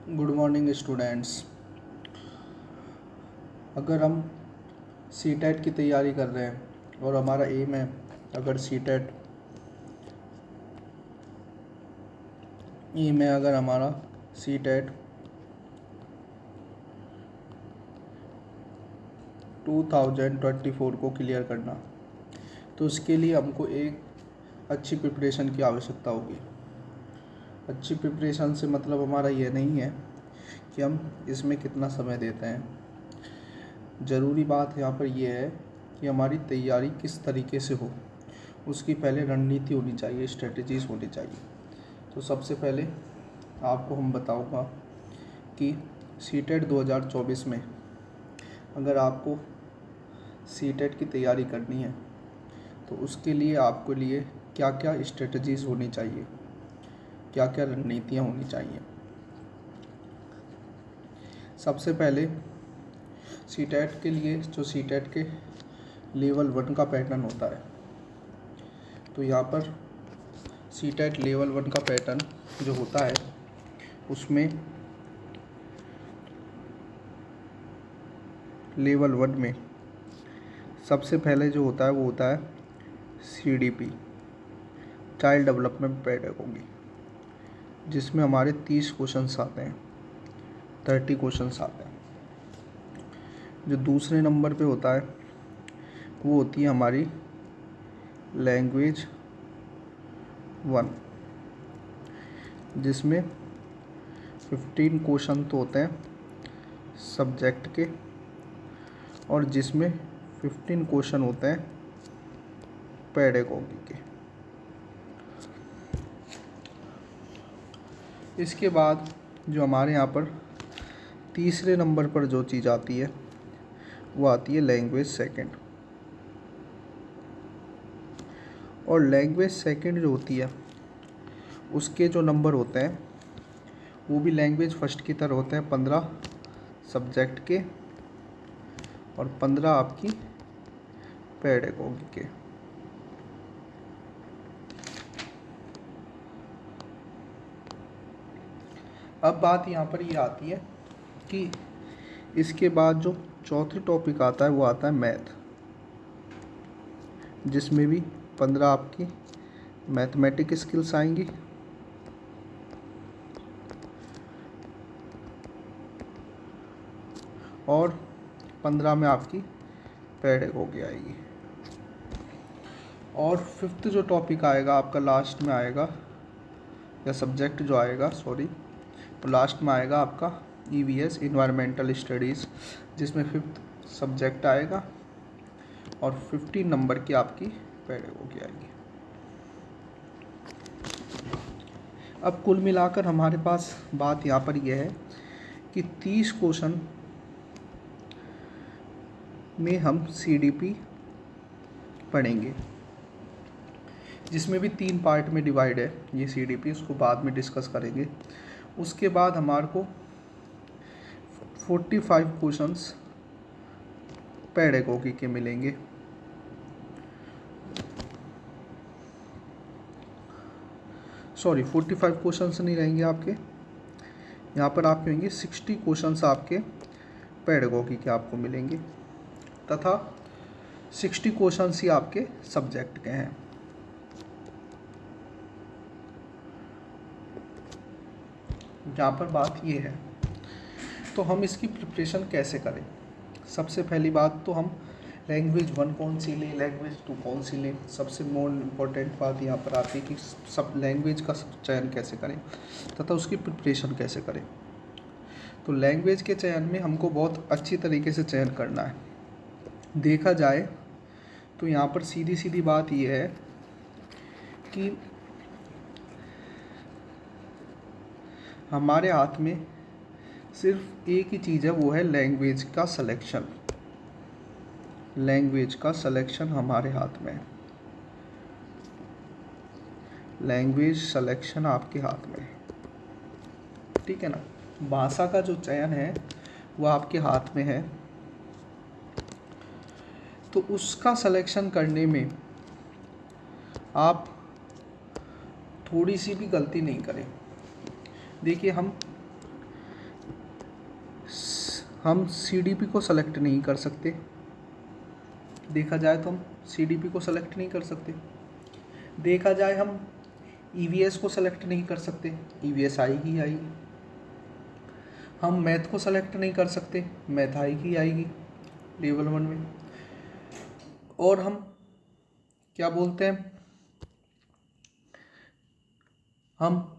Good morning students. अगर हम C TET की तैयारी कर रहे हैं और हमारा एम है, अगर सी टेट एम है अगर हमारा सी टेट 2024 को क्लियर करना, तो उसके लिए हमको एक अच्छी प्रिपरेशन की आवश्यकता होगी। अच्छी प्रिपरेशन से मतलब हमारा ये नहीं है कि हम इसमें कितना समय देते हैं। ज़रूरी बात यहाँ पर यह है कि हमारी तैयारी किस तरीके से हो, उसकी पहले रणनीति होनी चाहिए, स्ट्रेटजीज़ होनी चाहिए। तो सबसे पहले आपको हम बताऊंगा कि सी टेट 2024 में अगर आपको सी टेट की तैयारी करनी है तो उसके लिए आपके लिए क्या क्या स्ट्रेटजीज़ होनी चाहिए, क्या क्या रणनीतियाँ होनी चाहिए। सबसे पहले सी टेट के लिए जो सी टेट के लेवल 1 का पैटर्न होता है, तो यहाँ पर सी टेट लेवल 1 का पैटर्न जो होता है उसमें लेवल 1 में सबसे पहले जो होता है वो होता है CDP, चाइल्ड डेवलपमेंट पेडागोगी, जिसमें हमारे 30 क्वेश्चंस आते हैं, 30 क्वेश्चंस आते हैं। जो दूसरे नंबर पे होता है वो होती है हमारी लैंग्वेज 1, जिसमें 15 क्वेश्चन तो होते हैं सब्जेक्ट के और जिसमें 15 क्वेश्चन होते हैं पेडागोगी के। इसके बाद जो हमारे यहाँ पर तीसरे नंबर पर जो चीज़ आती है वो आती है लैंग्वेज सेकंड। और लैंग्वेज सेकंड जो होती है उसके जो नंबर होते हैं वो भी लैंग्वेज फर्स्ट की तरह होते हैं, 15 सब्जेक्ट के और 15 आपकी पेडागोगी के। अब बात यहाँ पर ये आती है कि इसके बाद जो चौथी टॉपिक आता है वो आता है मैथ, जिसमें भी 15 आपकी मैथमेटिक स्किल्स आएंगी और 15 में आपकी पेडागोगी आएगी। और फिफ्थ जो टॉपिक आएगा आपका लास्ट में आएगा, या सब्जेक्ट जो आएगा सॉरी, तो लास्ट में आएगा आपका EVS इन्वायरमेंटल स्टडीज़, जिसमें फिफ्थ सब्जेक्ट आएगा और 15 नंबर की आपकी पेडागोगी आएगी। अब कुल मिलाकर हमारे पास बात यहाँ पर यह है कि 30 क्वेश्चन में हम CDP पढ़ेंगे, जिसमें भी 3 पार्ट में डिवाइड है ये CDP, उसको बाद में डिस्कस करेंगे। उसके बाद हमारे को 45 क्वेश्चंस पेडागोगी के मिलेंगे। सॉरी 45 क्वेश्चंस नहीं रहेंगे आपके, यहाँ पर आपके होंगे 60 क्वेश्चंस आपके पेडागोगी के आपको मिलेंगे, तथा 60 क्वेश्चंस ही आपके सब्जेक्ट के हैं। यहाँ पर बात ये है, तो हम इसकी प्रिपरेशन कैसे करें। सबसे पहली बात तो हम लैंग्वेज 1 कौन सी लें, लैंग्वेज 2 कौन सी लें। सबसे मोर इम्पोर्टेंट बात यहाँ पर आती है कि सब लैंग्वेज का चयन कैसे करें तथा उसकी प्रिपरेशन कैसे करें। तो लैंग्वेज के चयन में हमको बहुत अच्छी तरीके से चयन करना है। देखा जाए तो यहाँ पर सीधी सीधी बात यह है कि हमारे हाथ में सिर्फ एक ही चीज़ है, वो है लैंग्वेज का सिलेक्शन। लैंग्वेज का सिलेक्शन हमारे हाथ में है, लैंग्वेज सिलेक्शन आपके हाथ में है, ठीक है ना। भाषा का जो चयन है वो आपके हाथ में है, तो उसका सिलेक्शन करने में आप थोड़ी सी भी गलती नहीं करें। देखिए हम हम CDP को सेलेक्ट नहीं कर सकते, देखा जाए तो हम CDP को सेलेक्ट नहीं कर सकते। देखा जाए हम EVS को सेलेक्ट नहीं कर सकते, EVS आएगी आएगी। हम मैथ को सेलेक्ट नहीं कर सकते, मैथ आएगी आएगी लेवल 1 में। और हम क्या बोलते हैं, हम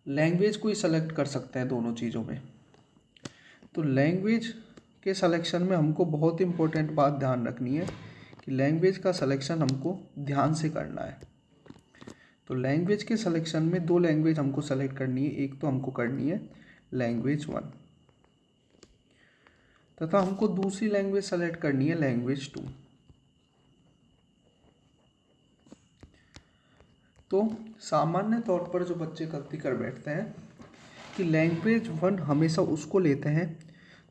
लैंग्वेज को ही सेलेक्ट कर सकते हैं दोनों चीज़ों में। तो लैंग्वेज के सिलेक्शन में हमको बहुत इंपॉर्टेंट बात ध्यान रखनी है कि लैंग्वेज का सिलेक्शन हमको ध्यान से करना है। तो लैंग्वेज के सिलेक्शन में 2 लैंग्वेज हमको सेलेक्ट करनी है। एक तो हमको करनी है लैंग्वेज 1 तथा हमको दूसरी लैंग्वेज सेलेक्ट करनी है लैंग्वेज 2। तो सामान्य तौर पर जो बच्चे गलती कर बैठते हैं कि लैंग्वेज 1 हमेशा उसको लेते हैं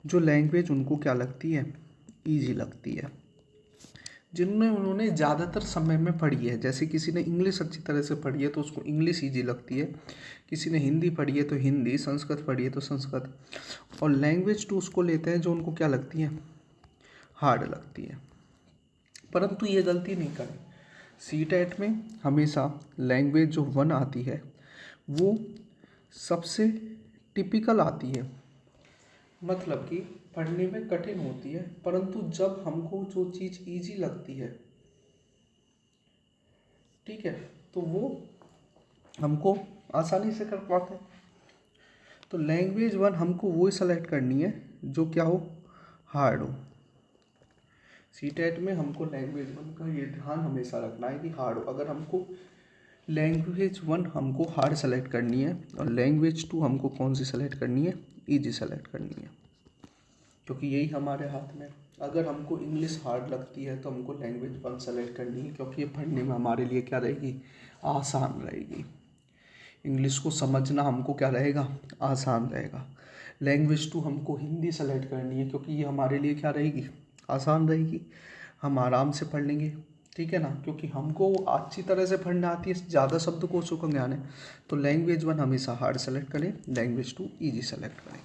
जो लैंग्वेज उनको क्या लगती है, ईजी लगती है, जिनमें उन्होंने ज़्यादातर समय में पढ़ी है। जैसे किसी ने इंग्लिश अच्छी तरह से पढ़ी है तो उसको इंग्लिश ईजी लगती है, किसी ने हिंदी पढ़ी है तो हिंदी, संस्कृत पढ़ी है तो संस्कृत। और लैंग्वेज 2 उसको लेते हैं जो उनको क्या लगती है, हार्ड लगती है। परंतु ये गलती नहीं करें, CTET में हमेशा लैंग्वेज जो 1 आती है वो सबसे टिपिकल आती है, मतलब कि पढ़ने में कठिन होती है, परंतु जब हमको जो चीज़ इजी लगती है, ठीक है, तो वो हमको आसानी से कर पाते हैं। तो लैंग्वेज 1 हमको वो सेलेक्ट करनी है जो क्या हो, हार्ड हो। CTET में हमको लैंग्वेज 1 का ये ध्यान हमेशा रखना है कि हार्ड हो। अगर हमको लैंग्वेज 1 हमको हार्ड सेलेक्ट करनी है और लैंग्वेज 2 हमको कौन सी सेलेक्ट करनी है, ईजी सेलेक्ट करनी है, क्योंकि यही हमारे हाथ में। अगर हमको इंग्लिश हार्ड लगती है तो हमको लैंग्वेज 1 सेलेक्ट करनी है, क्योंकि ये पढ़ने में हमारे लिए क्या रहेगी, आसान रहेगी। इंग्लिश को समझना हमको क्या रहेगा, आसान रहेगा। लैंग्वेज 2 हमको हिंदी सेलेक्ट करनी है, क्योंकि ये हमारे लिए क्या रहेगी, आसान रहेगी, हम आराम से पढ़ लेंगे, ठीक है ना, क्योंकि हमको अच्छी तरह से पढ़ना आती है, ज़्यादा शब्दकोशों का ज्ञान है। तो लैंग्वेज 1 हमेशा हार्ड सेलेक्ट करें, लैंग्वेज 2 ईजी सेलेक्ट करें।